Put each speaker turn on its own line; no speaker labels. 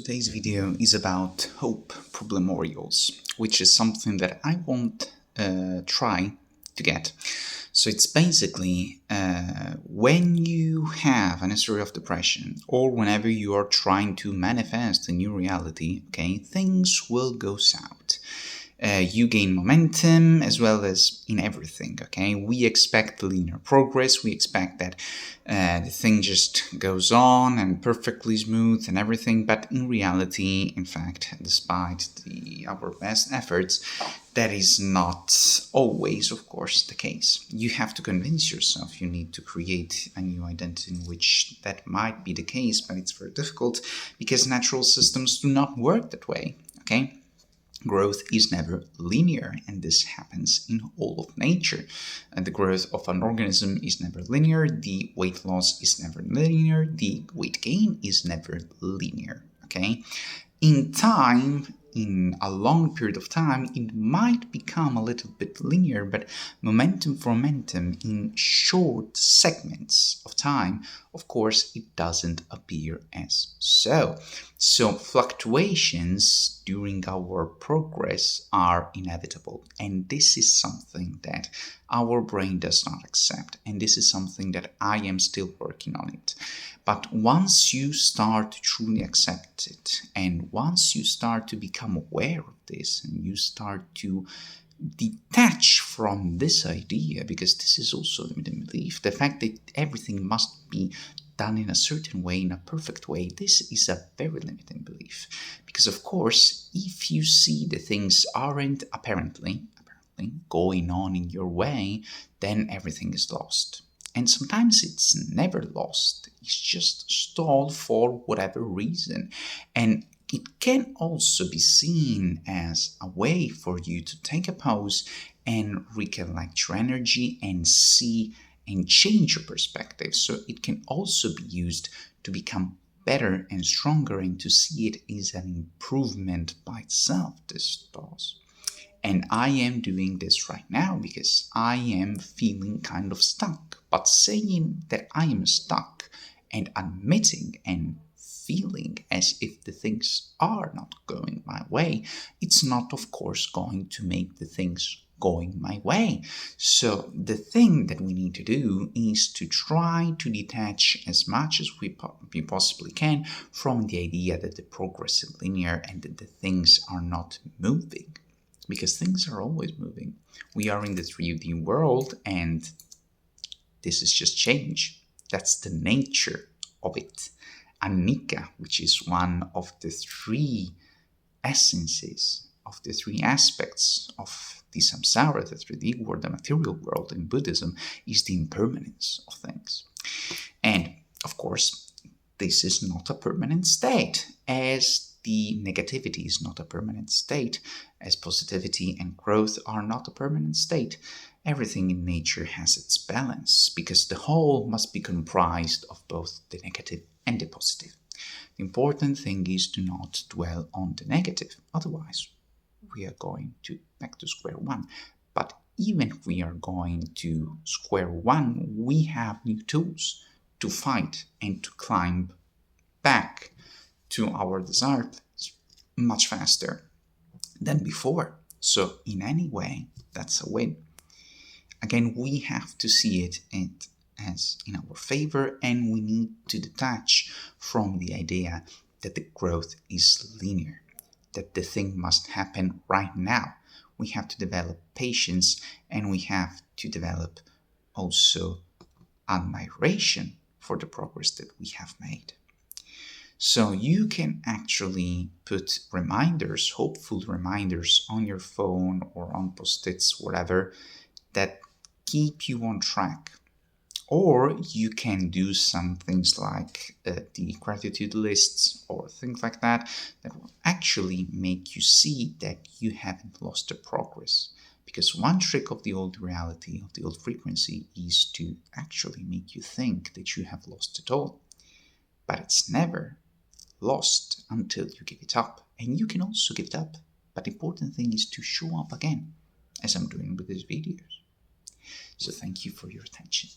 Today's video is about hope problemorials, which is something that I won't try to get. So it's basically when you have an history of depression or whenever you are trying to manifest a new reality, okay, things will go south. You gain momentum as well as in everything, okay? We expect linear progress. We expect that the thing just goes on and perfectly smooth and everything. But in reality, in fact, despite our best efforts, that is not always, of course, the case. You have to convince yourself. You need to create a new identity in which that might be the case, but it's very difficult because natural systems do not work that way, okay? Growth is never linear, and this happens in all of nature. And the growth of an organism is never linear, the weight loss is never linear, the weight gain is never linear, okay? In time, in a long period of time, it might become a little bit linear, but momentum for momentum in short segments of time, of course, it doesn't appear as so. So fluctuations during our progress are inevitable, and this is something that our brain does not accept, and this is something that I am still working on it. But once you start to truly accept it, and once you start to become aware of this, and you start to detach from this idea, because this is also limiting belief, the fact that everything must be done in a certain way, in a perfect way, this is a very limiting belief. Because of course, if you see the things aren't apparently going on in your way, then everything is lost. And sometimes it's never lost, it's just stalled for whatever reason. And it can also be seen as a way for you to take a pause and recollect your energy and see and change your perspective. So it can also be used to become better and stronger and to see it as an improvement by itself, this pause. And I am doing this right now because I am feeling kind of stuck. But saying that I am stuck and admitting and feeling as if the things are not going my way, it's not, of course, going to make the things going my way. So the thing that we need to do is to try to detach as much as we possibly can from the idea that the progress is linear and that the things are not moving. Because things are always moving. We are in the 3D world, and this is just change. That's the nature of it. Anicca, which is one of the three essences, of the three aspects of the samsara, the 3D world, the material world in Buddhism, is the impermanence of things. And of course, this is not a permanent state, as the negativity is not a permanent state, as positivity and growth are not a permanent state. Everything in nature has its balance, because the whole must be comprised of both the negative and the positive. The important thing is to not dwell on the negative, otherwise we are going to back to square one. But even if we are going to square one, we have new tools to fight and to climb back to our desired place much faster than before. So in any way, that's a win. Again, we have to see it as in our favor, and we need to detach from the idea that the growth is linear, that the thing must happen right now. We have to develop patience, and we have to develop also admiration for the progress that we have made. So you can actually put reminders, hopeful reminders on your phone or on post-its, whatever, that keep you on track. Or you can do some things like the gratitude lists or things like that will actually make you see that you haven't lost the progress. Because one trick of the old reality, of the old frequency, is to actually make you think that you have lost it all. But it's never lost until you give it up. And you can also give it up. But the important thing is to show up again, as I'm doing with these videos. So thank you for your attention.